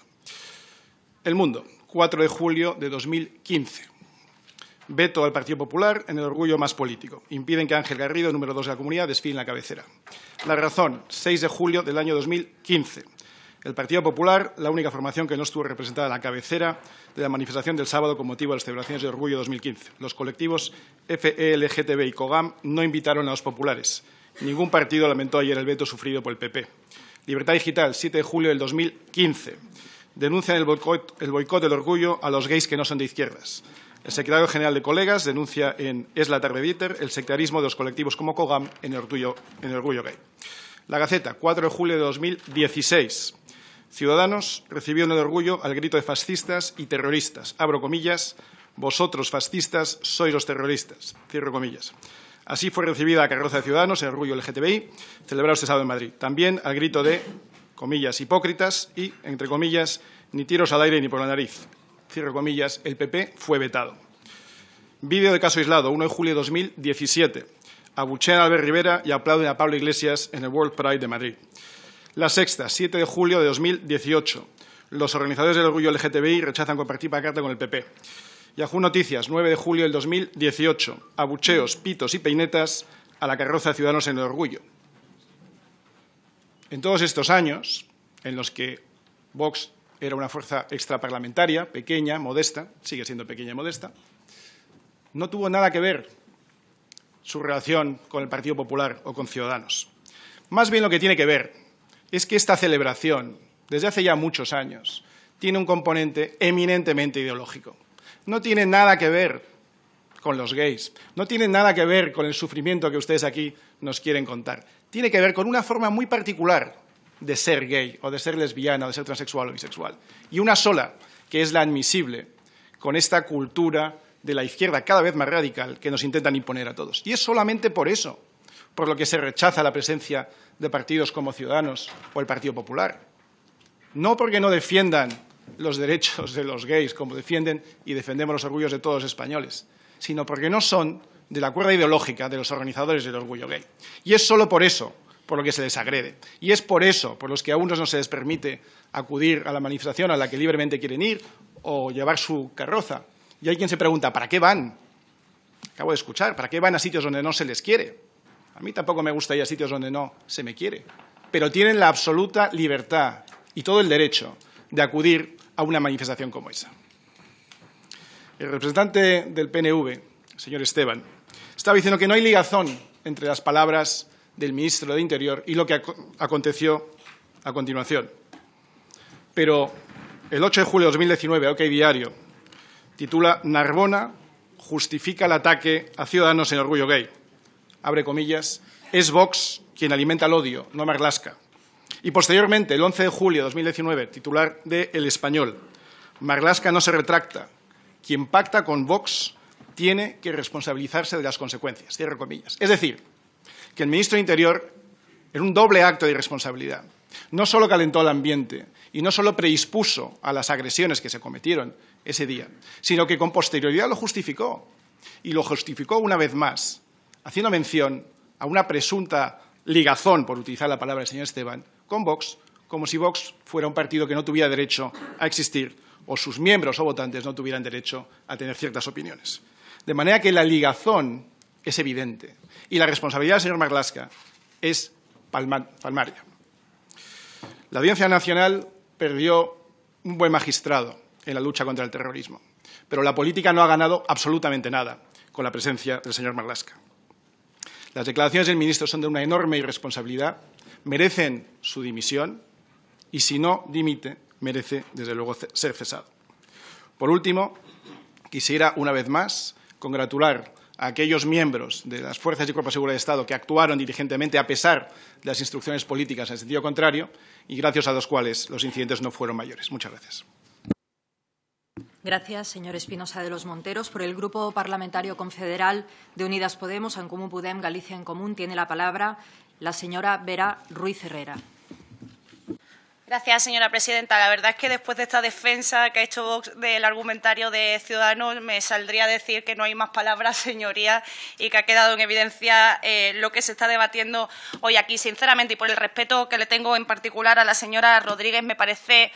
El Mundo, 4 de julio de 2015. Veto al Partido Popular en el orgullo más político. Impiden que Ángel Garrido, número 2 de la comunidad, desfile en la cabecera. La Razón, 6 de julio del año 2015. El Partido Popular, la única formación que no estuvo representada en la cabecera de la manifestación del sábado con motivo de las celebraciones de Orgullo 2015. Los colectivos FELGTB y COGAM no invitaron a los populares. Ningún partido lamentó ayer el veto sufrido por el PP. Libertad Digital, 7 de julio del 2015. Denuncian el boicot del orgullo a los gays que no son de izquierdas. El secretario general de Colegas denuncia en Es la tarde Dieter el sectarismo de los colectivos como COGAM en el orgullo gay. La Gaceta, 4 de julio de 2016. Ciudadanos recibió en el orgullo al grito de fascistas y terroristas. Abro comillas, vosotros fascistas sois los terroristas. Cierro comillas. Así fue recibida la carroza de Ciudadanos en el orgullo LGTBI, celebrado este sábado en Madrid. También al grito de, comillas, hipócritas y, entre comillas, ni tiros al aire ni por la nariz. Cierro comillas, el PP fue vetado. Vídeo de caso aislado, 1 de julio de 2017. Abuchean a Albert Rivera y aplauden a Pablo Iglesias en el World Pride de Madrid. La Sexta, 7 de julio de 2018. Los organizadores del orgullo LGTBI rechazan compartir pancarta con el PP. Yahoo Noticias, 9 de julio del 2018. Abucheos, pitos y peinetas a la carroza de Ciudadanos en el orgullo. En todos estos años, en los que Vox era una fuerza extraparlamentaria, pequeña, modesta, sigue siendo pequeña y modesta, no tuvo nada que ver su relación con el Partido Popular o con Ciudadanos. Más bien lo que tiene que ver es que esta celebración, desde hace ya muchos años, tiene un componente eminentemente ideológico. No tiene nada que ver con los gays, no tiene nada que ver con el sufrimiento que ustedes aquí nos quieren contar. Tiene que ver con una forma muy particular de ser gay, o de ser lesbiana, o de ser transexual o bisexual. Y una sola, que es la admisible, con esta cultura de la izquierda cada vez más radical que nos intentan imponer a todos. Y es solamente por eso por lo que se rechaza la presencia de partidos como Ciudadanos o el Partido Popular. No porque no defiendan los derechos de los gays, como defienden y defendemos los orgullos de todos los españoles, sino porque no son de la cuerda ideológica de los organizadores del orgullo gay. Y es solo por eso por lo que se les agrede. Y es por eso por los que a unos no se les permite acudir a la manifestación a la que libremente quieren ir o llevar su carroza. Y hay quien se pregunta, ¿para qué van? Acabo de escuchar, ¿para qué van a sitios donde no se les quiere? A mí tampoco me gusta ir a sitios donde no se me quiere. Pero tienen la absoluta libertad y todo el derecho de acudir a una manifestación como esa. El representante del PNV, el señor Esteban, estaba diciendo que no hay ligazón entre las palabras del ministro de Interior y lo que aconteció a continuación. Pero el 8 de julio de 2019, OK Diario, titula Narbona justifica el ataque a Ciudadanos en orgullo gay. Abre comillas, es Vox quien alimenta el odio, no Marlaska. Y posteriormente, el 11 de julio de 2019, titular de El Español, Marlaska no se retracta. Quien pacta con Vox tiene que responsabilizarse de las consecuencias. Cierro comillas. Es decir, que el ministro de Interior, en un doble acto de irresponsabilidad, no solo calentó el ambiente y no solo predispuso a las agresiones que se cometieron ese día, sino que con posterioridad lo justificó. Y lo justificó una vez más, haciendo mención a una presunta ligazón, por utilizar la palabra del señor Esteban, con Vox, como si Vox fuera un partido que no tuviera derecho a existir o sus miembros o votantes no tuvieran derecho a tener ciertas opiniones. De manera que la ligazón es evidente y la responsabilidad del señor Marlaska es palmaria. La Audiencia Nacional perdió un buen magistrado en la lucha contra el terrorismo, pero la política no ha ganado absolutamente nada con la presencia del señor Marlaska. Las declaraciones del ministro son de una enorme irresponsabilidad, merecen su dimisión y, si no dimite, merece, desde luego, ser cesado. Por último, quisiera, una vez más, congratular a aquellos miembros de las fuerzas y cuerpos de seguridad de Estado que actuaron diligentemente a pesar de las instrucciones políticas en sentido contrario y gracias a los cuales los incidentes no fueron mayores. Muchas gracias. Gracias, señor Espinosa de los Monteros. Por el Grupo Parlamentario Confederal de Unidas Podemos, En Comú Podem, Galicia en Común, tiene la palabra la señora Vera Ruiz Herrera. Gracias, señora presidenta. La verdad es que después de esta defensa que ha hecho Vox del argumentario de Ciudadanos, me saldría a decir que no hay más palabras, señoría, y que ha quedado en evidencia lo que se está debatiendo hoy aquí. Sinceramente, y por el respeto que le tengo en particular a la señora Rodríguez, me parece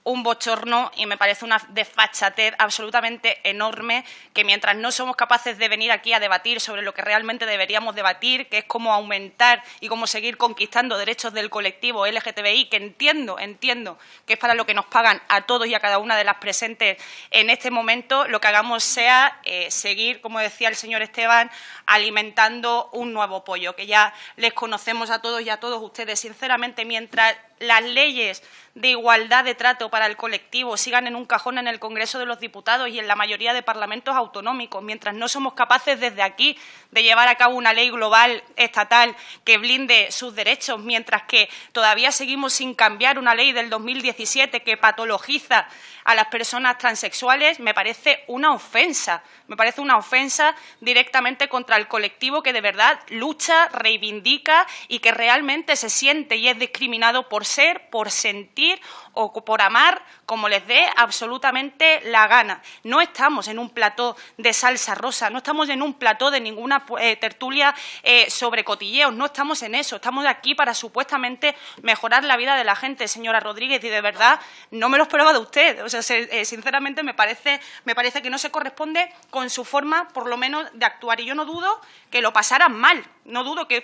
un bochorno y me parece una desfachatez absolutamente enorme que mientras no somos capaces de venir aquí a debatir sobre lo que realmente deberíamos debatir, que es cómo aumentar y cómo seguir conquistando derechos del colectivo LGTBI, que entiendo que es para lo que nos pagan a todos y a cada una de las presentes en este momento, lo que hagamos sea seguir, como decía el señor Esteban, alimentando un nuevo pollo, que ya les conocemos a todos y a todos ustedes. Sinceramente, mientras las leyes de igualdad de trato para el colectivo sigan en un cajón en el Congreso de los Diputados y en la mayoría de parlamentos autonómicos, mientras no somos capaces desde aquí de llevar a cabo una ley global estatal que blinde sus derechos, mientras que todavía seguimos sin cambiar una ley del 2017 que patologiza a las personas transexuales, me parece una ofensa directamente contra el colectivo que de verdad lucha, reivindica y que realmente se siente y es discriminado por ser, por sentir o por amar como les dé absolutamente la gana. No estamos en un plató de salsa rosa, no estamos en un plató de ninguna tertulia sobre cotilleos, no estamos en eso, estamos aquí para supuestamente mejorar la vida de la gente, señora Rodríguez, y de verdad no me lo esperaba de usted. O sea, sinceramente me parece que no se corresponde con su forma, por lo menos, de actuar. Y yo no dudo que lo pasaran mal, no dudo que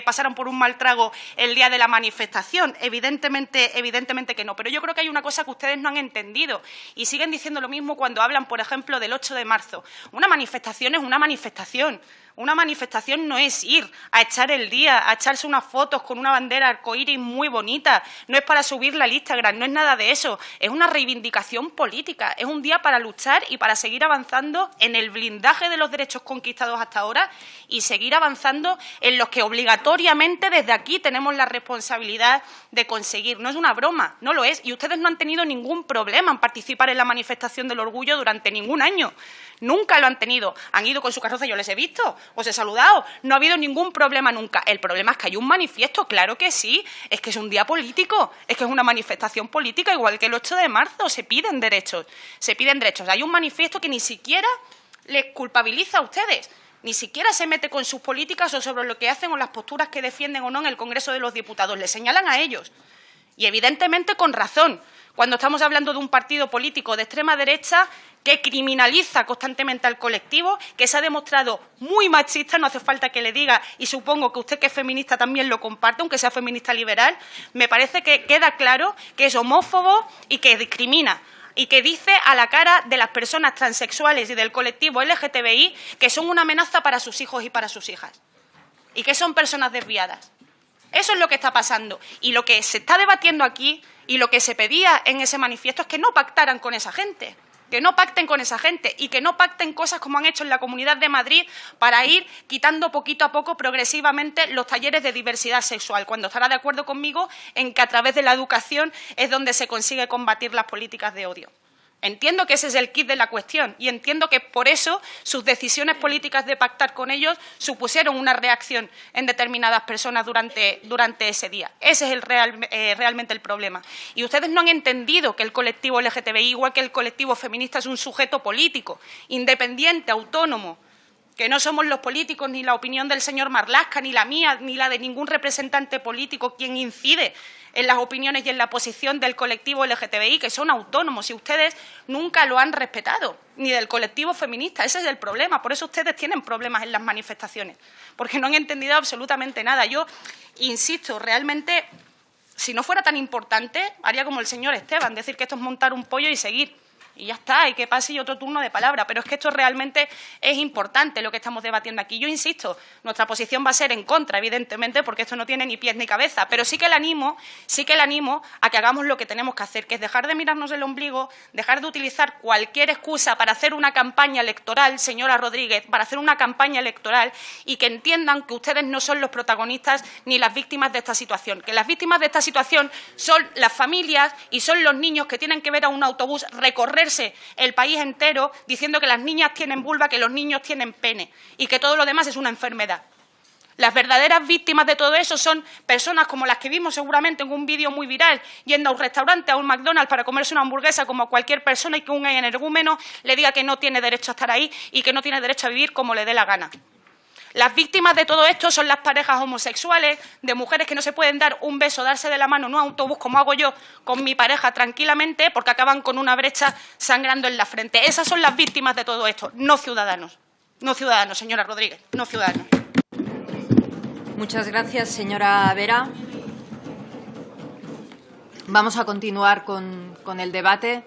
pasaran por un mal trago el día de la manifestación, evidentemente que no. Pero yo creo que hay una cosa que ustedes no han entendido y siguen diciendo lo mismo cuando hablan, por ejemplo, del 8 de marzo. Una manifestación es una manifestación. Una manifestación no es ir a echar el día, a echarse unas fotos con una bandera arcoíris muy bonita, no es para subirla al Instagram, no es nada de eso, es una reivindicación política, es un día para luchar y para seguir avanzando en el blindaje de los derechos conquistados hasta ahora y seguir avanzando en los que obligatoriamente desde aquí tenemos la responsabilidad de conseguir. No es una broma, no lo es, y ustedes no han tenido ningún problema en participar en la manifestación del orgullo durante ningún año. Nunca lo han tenido. Han ido con su carroza, yo les he visto, os he saludado. No ha habido ningún problema nunca. El problema es que hay un manifiesto, claro que sí. Es que es un día político, es que es una manifestación política, igual que el 8 de marzo. Se piden derechos, se piden derechos. Hay un manifiesto que ni siquiera les culpabiliza a ustedes. Ni siquiera se mete con sus políticas o sobre lo que hacen o las posturas que defienden o no en el Congreso de los Diputados. Les señalan a ellos. Y evidentemente con razón, cuando estamos hablando de un partido político de extrema derecha que criminaliza constantemente al colectivo, que se ha demostrado muy machista, no hace falta que le diga, y supongo que usted que es feminista también lo comparte, aunque sea feminista liberal, me parece que queda claro que es homófobo y que discrimina, y que dice a la cara de las personas transexuales y del colectivo LGTBI que son una amenaza para sus hijos y para sus hijas, y que son personas desviadas. Eso es lo que está pasando. Y lo que se está debatiendo aquí y lo que se pedía en ese manifiesto es que no pactaran con esa gente, que no pacten con esa gente y que no pacten cosas como han hecho en la Comunidad de Madrid para ir quitando poquito a poco, progresivamente, los talleres de diversidad sexual, cuando estará de acuerdo conmigo en que a través de la educación es donde se consigue combatir las políticas de odio. Entiendo que ese es el quid de la cuestión y entiendo que por eso sus decisiones políticas de pactar con ellos supusieron una reacción en determinadas personas durante ese día. Ese es realmente el problema. Y ustedes no han entendido que el colectivo LGTBI, igual que el colectivo feminista, es un sujeto político, independiente, autónomo, que no somos los políticos, ni la opinión del señor Marlaska, ni la mía, ni la de ningún representante político quien incide en las opiniones y en la posición del colectivo LGTBI, que son autónomos, y ustedes nunca lo han respetado, ni del colectivo feminista. Ese es el problema. Por eso ustedes tienen problemas en las manifestaciones, porque no han entendido absolutamente nada. Yo insisto, realmente, si no fuera tan importante, haría como el señor Esteban, decir que esto es montar un pollo y seguir. Y ya está, y que pase y otro turno de palabra. Pero es que esto realmente es importante lo que estamos debatiendo aquí. Yo insisto, nuestra posición va a ser en contra, evidentemente, porque esto no tiene ni pies ni cabeza. Pero sí que le animo a que hagamos lo que tenemos que hacer, que es dejar de mirarnos el ombligo, dejar de utilizar cualquier excusa para hacer una campaña electoral, señora Rodríguez, para hacer una campaña electoral, y que entiendan que ustedes no son los protagonistas ni las víctimas de esta situación. Que las víctimas de esta situación son las familias y son los niños que tienen que ver a un autobús recorrer el país entero diciendo que las niñas tienen vulva, que los niños tienen pene y que todo lo demás es una enfermedad. Las verdaderas víctimas de todo eso son personas como las que vimos seguramente en un vídeo muy viral, yendo a un restaurante, a un McDonald's para comerse una hamburguesa como cualquier persona y que un energúmeno le diga que no tiene derecho a estar ahí y que no tiene derecho a vivir como le dé la gana. Las víctimas de todo esto son las parejas homosexuales, de mujeres que no se pueden dar un beso, darse de la mano en un autobús como hago yo con mi pareja tranquilamente porque acaban con una brecha sangrando en la frente. Esas son las víctimas de todo esto, no ciudadanos. No ciudadanos, señora Rodríguez, no ciudadanos. Muchas gracias, señora Vera. Vamos a continuar con el debate.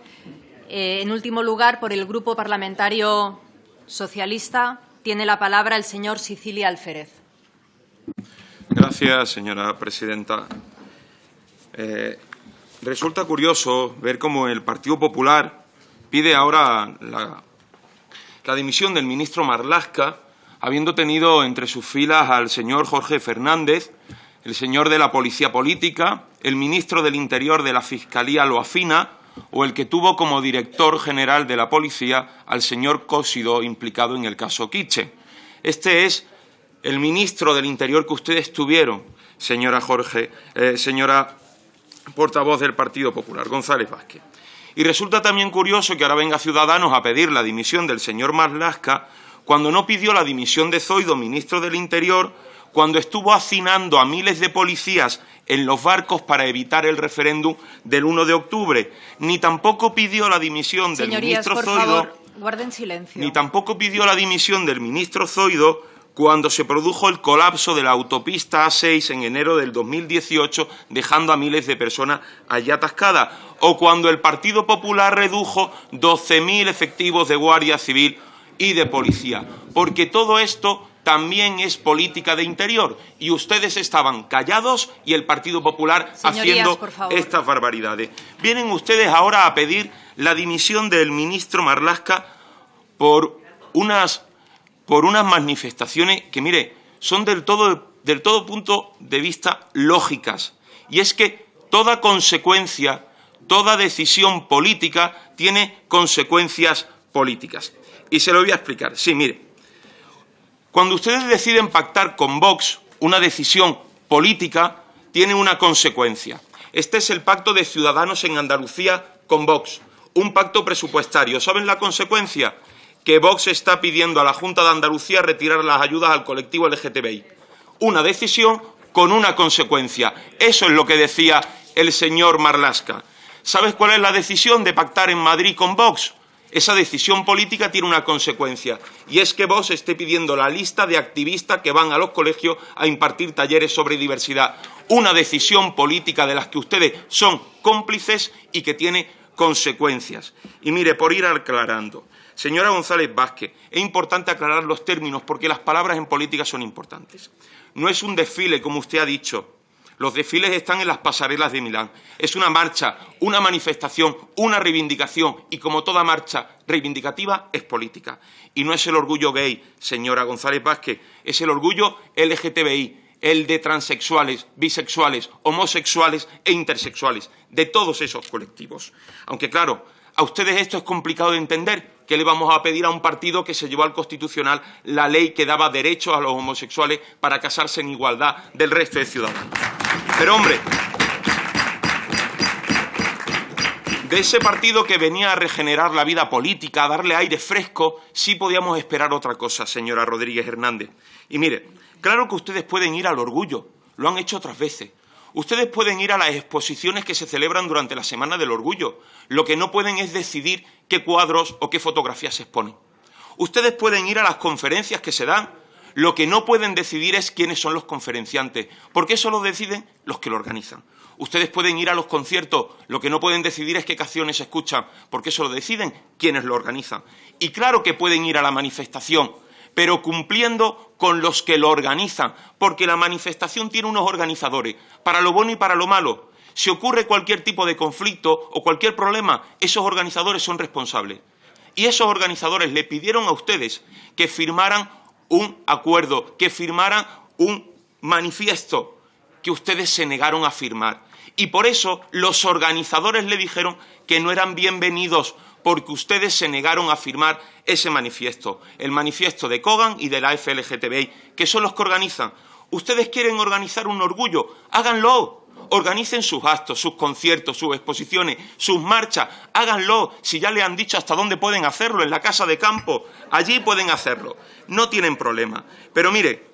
En último lugar, por el Grupo Parlamentario Socialista, tiene la palabra el señor Sicilia Alférez. Gracias, señora presidenta. Resulta curioso ver cómo el Partido Popular pide ahora la dimisión del ministro Marlaska, habiendo tenido entre sus filas al señor Jorge Fernández, el señor de la Policía Política, el ministro del Interior de la Fiscalía Loafina o el que tuvo como director general de la Policía al señor Cósido, implicado en el caso Kitchen. Este es el ministro del Interior que ustedes tuvieron, señora portavoz del Partido Popular, González Vázquez. Y resulta también curioso que ahora venga Ciudadanos a pedir la dimisión del señor Marlaska cuando no pidió la dimisión de Zoido, ministro del Interior, cuando estuvo hacinando a miles de policías en los barcos para evitar el referéndum del 1 de octubre, ni tampoco pidió la dimisión del ministro Zoido. Señorías, por favor, guarden silencio. Ni tampoco pidió la dimisión del ministro Zoido cuando se produjo el colapso de la autopista A6 en enero del 2018, dejando a miles de personas allí atascadas, o cuando el Partido Popular redujo 12.000 efectivos de Guardia Civil y de policía, porque todo esto también es política de interior y ustedes estaban callados y el Partido Popular haciendo estas barbaridades. Vienen ustedes ahora a pedir la dimisión del ministro Marlaska por unas manifestaciones que, mire, son del todo punto de vista lógicas. Y es que toda consecuencia, toda decisión política tiene consecuencias políticas. Y se lo voy a explicar. Sí, mire, cuando ustedes deciden pactar con Vox una decisión política, tiene una consecuencia. Este es el pacto de Ciudadanos en Andalucía con Vox, un pacto presupuestario. ¿Saben la consecuencia? Que Vox está pidiendo a la Junta de Andalucía retirar las ayudas al colectivo LGTBI. Una decisión con una consecuencia. Eso es lo que decía el señor Marlaska. ¿Sabes cuál es la decisión de pactar en Madrid con Vox? Esa decisión política tiene una consecuencia, y es que Vox esté pidiendo la lista de activistas que van a los colegios a impartir talleres sobre diversidad. Una decisión política de las que ustedes son cómplices y que tiene consecuencias. Y mire, por ir aclarando, señora González Vázquez, es importante aclarar los términos porque las palabras en política son importantes. No es un desfile, como usted ha dicho. Los desfiles están en las pasarelas de Milán. Es una marcha, una manifestación, una reivindicación y, como toda marcha reivindicativa, es política. Y no es el orgullo gay, señora González Vázquez, es el orgullo LGTBI, el de transexuales, bisexuales, homosexuales e intersexuales, de todos esos colectivos. Aunque, claro, a ustedes esto es complicado de entender. ¿Qué le vamos a pedir a un partido que se llevó al Constitucional la ley que daba derechos a los homosexuales para casarse en igualdad del resto de ciudadanos? Pero, hombre, de ese partido que venía a regenerar la vida política, a darle aire fresco, sí podíamos esperar otra cosa, señora Rodríguez Hernández. Y mire, claro que ustedes pueden ir al orgullo, lo han hecho otras veces. Ustedes pueden ir a las exposiciones que se celebran durante la Semana del Orgullo. Lo que no pueden es decidir qué cuadros o qué fotografías se exponen. Ustedes pueden ir a las conferencias que se dan. Lo que no pueden decidir es quiénes son los conferenciantes, porque eso lo deciden los que lo organizan. Ustedes pueden ir a los conciertos. Lo que no pueden decidir es qué canciones se escuchan, porque eso lo deciden quienes lo organizan. Y claro que pueden ir a la manifestación, pero cumpliendo con los que lo organizan, porque la manifestación tiene unos organizadores, para lo bueno y para lo malo. Si ocurre cualquier tipo de conflicto o cualquier problema, esos organizadores son responsables. Y esos organizadores le pidieron a ustedes que firmaran un acuerdo, que firmaran un manifiesto que ustedes se negaron a firmar. Y por eso los organizadores le dijeron que no eran bienvenidos, porque ustedes se negaron a firmar ese manifiesto, el manifiesto de Kogan y de la FLGTBI, que son los que organizan. ¿Ustedes quieren organizar un orgullo? Háganlo. Organicen sus actos, sus conciertos, sus exposiciones, sus marchas. Háganlo. Si ya le han dicho hasta dónde pueden hacerlo, en la casa de campo, allí pueden hacerlo. No tienen problema. Pero mire,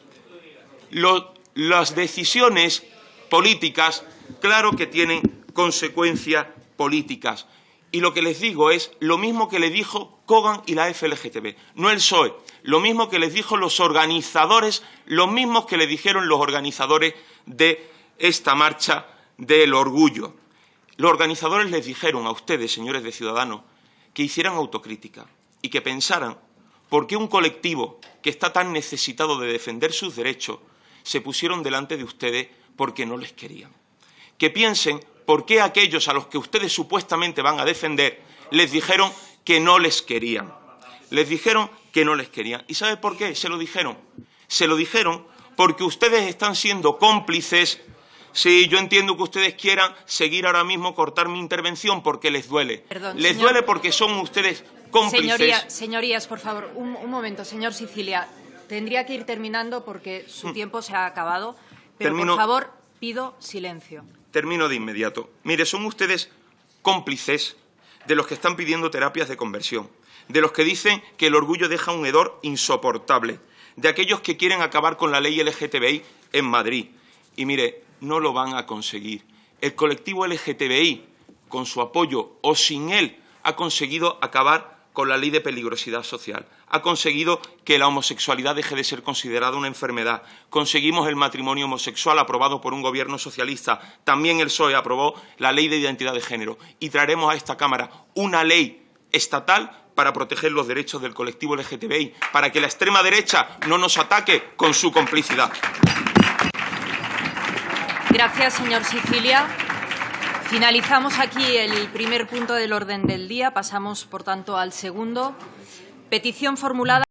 las decisiones políticas, claro que tienen consecuencias políticas. Y lo que les digo es lo mismo que le dijo Kogan y la FLGTB, no el PSOE. Lo mismo que les dijo los organizadores, lo mismo que le dijeron los organizadores de esta marcha del orgullo. Los organizadores les dijeron a ustedes, señores de Ciudadanos, que hicieran autocrítica y que pensaran por qué un colectivo que está tan necesitado de defender sus derechos se pusieron delante de ustedes porque no les querían. Que piensen por qué aquellos a los que ustedes supuestamente van a defender les dijeron que no les querían. Les dijeron que no les querían. ¿Y sabe por qué se lo dijeron? Se lo dijeron porque ustedes están siendo cómplices. Sí, yo entiendo que ustedes quieran seguir ahora mismo cortar mi intervención porque les duele. Perdón, les duele porque son ustedes cómplices. Señorías, por favor, un momento. Señor Sicilia, tendría que ir terminando porque su tiempo se ha acabado. Pero, por favor, pido silencio. Termino de inmediato. Mire, son ustedes cómplices de los que están pidiendo terapias de conversión, de los que dicen que el orgullo deja un hedor insoportable, de aquellos que quieren acabar con la ley LGTBI en Madrid. Y mire, no lo van a conseguir. El colectivo LGTBI, con su apoyo o sin él, ha conseguido acabar con la ley de peligrosidad social. Ha conseguido que la homosexualidad deje de ser considerada una enfermedad. Conseguimos el matrimonio homosexual aprobado por un gobierno socialista. También el PSOE aprobó la ley de identidad de género. Y traeremos a esta Cámara una ley estatal para proteger los derechos del colectivo LGTBI, para que la extrema derecha no nos ataque con su complicidad. Gracias, señor Sicilia. Finalizamos aquí el primer punto del orden del día. Pasamos, por tanto, al segundo. Petición formulada